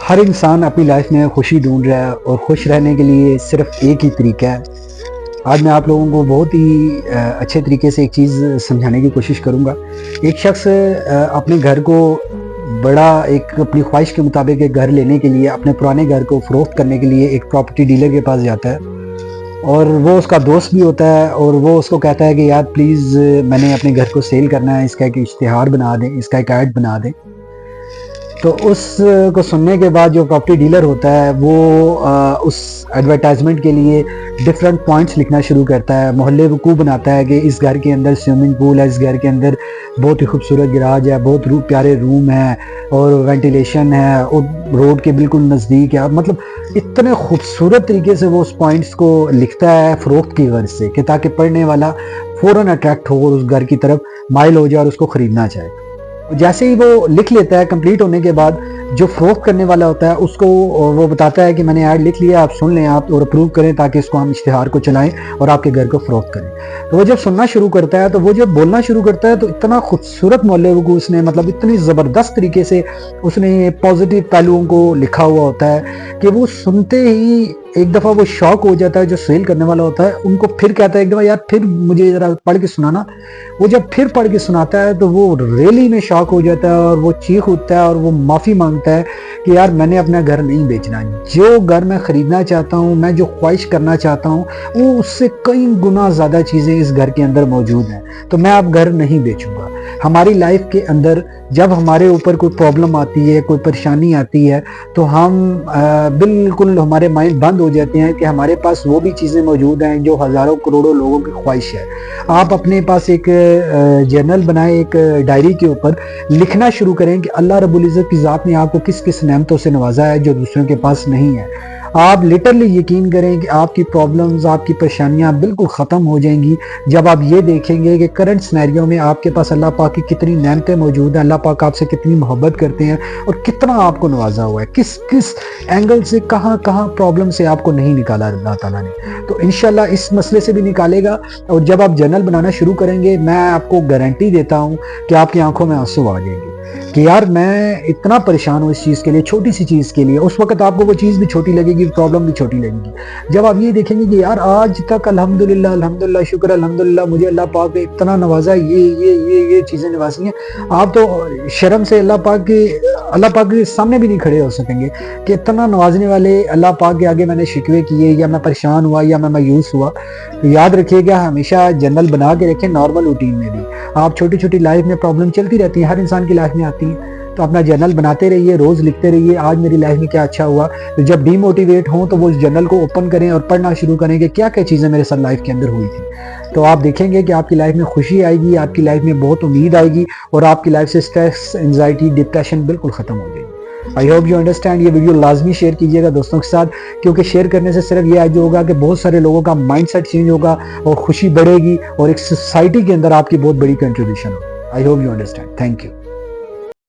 ہر انسان اپنی لائف میں خوشی ڈھونڈ رہا ہے اور خوش رہنے کے لیے صرف ایک ہی طریقہ ہے۔ آج میں آپ لوگوں کو بہت ہی اچھے طریقے سے ایک چیز سمجھانے کی کوشش کروں گا۔ ایک شخص اپنے گھر کو بڑا ایک اپنی خواہش کے مطابق ایک گھر لینے کے لیے اپنے پرانے گھر کو فروخت کرنے کے لیے ایک پراپرٹی ڈیلر کے پاس جاتا ہے، اور وہ اس کا دوست بھی ہوتا ہے، اور وہ اس کو کہتا ہے کہ یار پلیز میں نے اپنے گھر کو سیل کرنا ہے، اس کا ایک اشتہار بنا دیں، اس کا ایک ایڈ بنا دیں۔ تو اس کو سننے کے بعد جو پراپرٹی ڈیلر ہوتا ہے وہ اس ایڈورٹائزمنٹ کے لیے ڈفرینٹ پوائنٹس لکھنا شروع کرتا ہے، محلے وقوع بناتا ہے کہ اس گھر کے اندر سوئمنگ پول ہے، اس گھر کے اندر بہت ہی خوبصورت گراج ہے، بہت پیارے روم ہیں، اور وینٹیلیشن ہے، اور روڈ کے بالکل نزدیک ہے۔ مطلب اتنے خوبصورت طریقے سے وہ اس پوائنٹس کو لکھتا ہے فروخت کی غرض سے، کہ تاکہ پڑھنے والا فوراً اٹریکٹ ہو اور اس گھر کی طرف مائل ہو جائے اور اس کو خریدنا چاہے۔ جیسے ہی وہ لکھ لیتا ہے، کمپلیٹ ہونے کے بعد جو فروخت کرنے والا ہوتا ہے اس کو وہ بتاتا ہے کہ میں نے ایڈ لکھ لیا، آپ سن لیں آپ اور اپروو کریں تاکہ اس کو ہم اشتہار کو چلائیں اور آپ کے گھر کو فروخت کریں۔ تو وہ جب سننا شروع کرتا ہے، تو وہ جب بولنا شروع کرتا ہے، تو اتنا خوبصورت محلے کو اس نے مطلب اتنی زبردست طریقے سے اس نے پازیٹیو پہلوؤں کو لکھا ہوا ہوتا ہے کہ وہ سنتے ہی ایک دفعہ وہ شوق ہو جاتا ہے، جو سیل کرنے والا ہوتا ہے ان کو پھر کہتا ہے ایک دفعہ یار پھر مجھے ذرا پڑھ کے سنانا۔ وہ جب پھر پڑھ کے سناتا ہے تو وہ ریلی میں شوق ہو جاتا ہے، اور وہ چیخ اٹھتا ہے اور وہ معافی مانگتا ہے کہ یار میں نے اپنا گھر نہیں بیچنا، جو گھر میں خریدنا چاہتا ہوں، میں جو خواہش کرنا چاہتا ہوں، وہ اس سے کئی گنا زیادہ چیزیں اس گھر کے اندر موجود ہیں، تو میں اب گھر نہیں بیچوں گا۔ ہماری لائف کے اندر جب ہمارے اوپر کوئی پرابلم آتی ہے، کوئی پریشانی آتی ہے، تو ہم بالکل ہمارے مائنڈ بند ہو جاتے ہیں کہ ہمارے پاس وہ بھی چیزیں موجود ہیں جو ہزاروں کروڑوں لوگوں کی خواہش ہے۔ آپ اپنے پاس ایک جرنل بنائیں، ایک ڈائری کے اوپر لکھنا شروع کریں کہ اللہ رب العزت کی ذات نے آپ کو کس کس نعمتوں سے نوازا ہے جو دوسروں کے پاس نہیں ہے۔ آپ لٹرلی یقین کریں کہ آپ کی پرابلمز، آپ کی پریشانیاں بالکل ختم ہو جائیں گی جب آپ یہ دیکھیں گے کہ کرنٹ سینیریو میں آپ کے پاس اللہ پاک کی کتنی نعمتیں موجود ہیں، اللہ پاک آپ سے کتنی محبت کرتے ہیں، اور کتنا آپ کو نوازا ہوا ہے، کس کس اینگل سے کہاں کہاں پرابلم سے آپ کو نہیں نکالا اللہ تعالیٰ نے۔ تو انشاءاللہ اس مسئلے سے بھی نکالے گا، اور جب آپ جرنل بنانا شروع کریں گے میں آپ کو گارنٹی دیتا ہوں کہ آپ کی آنکھوں میں آنسو آ جائیں گے کہ یار میں اتنا پریشان ہوں اس چیز کے لیے، چھوٹی سی چیز کے لیے۔ اس وقت آپ کو وہ چیز بھی چھوٹی لگے گی، پرابلم بھی چھوٹی لگے گی۔ جب آپ یہ دیکھیں گے کہ یار آج تک الحمدللہ شکر الحمدللہ مجھے اللہ پاک نے اتنا نوازا، یہ چیزیں نوازی ہیں، آپ تو شرم سے اللہ پاک کے سامنے بھی نہیں کھڑے ہو سکیں گے کہ اتنا نوازنے والے اللہ پاک کے آگے میں نے شکوے کیے، یا میں پریشان ہوا، یا میں مایوس ہوا۔ تو یاد رکھیے گا، ہمیشہ جنرل بنا کے رکھیں، نارمل روٹین میں بھی۔ آپ چھوٹی چھوٹی لائف میں پرابلم چلتی رہتی ہیں، ہر انسان کی لائف میں آتی ہیں، تو اپنا جرنل بناتے رہیے، روز لکھتے رہیے آج میری لائف میں کیا اچھا ہوا۔ تو جب ڈی موٹیویٹ ہوں تو وہ اس جرنل کو اوپن کریں اور پڑھنا شروع کریں کہ کیا کیا چیزیں میرے ساتھ لائف کے اندر ہوئی تھی، تو آپ دیکھیں گے کہ آپ کی لائف میں خوشی آئے گی، آپ کی لائف میں بہت امید آئے گی، اور آپ کی لائف سے سٹریس، انزائٹی، ڈپریشن بالکل ختم ہو جائے گی۔ I hope you understand. یہ ویڈیو لازمی شیئر کیجیے گا دوستوں کے ساتھ، کیونکہ شیئر کرنے سے صرف یہ جو ہوگا کہ بہت سارے لوگوں کا مائنڈ سیٹ چینج ہوگا اور خوشی بڑھے گی، اور ایک سوسائٹی کے اندر آپ کی بہت بڑی کنٹریبیوشن ہوگی۔ I hope you understand. Thank you.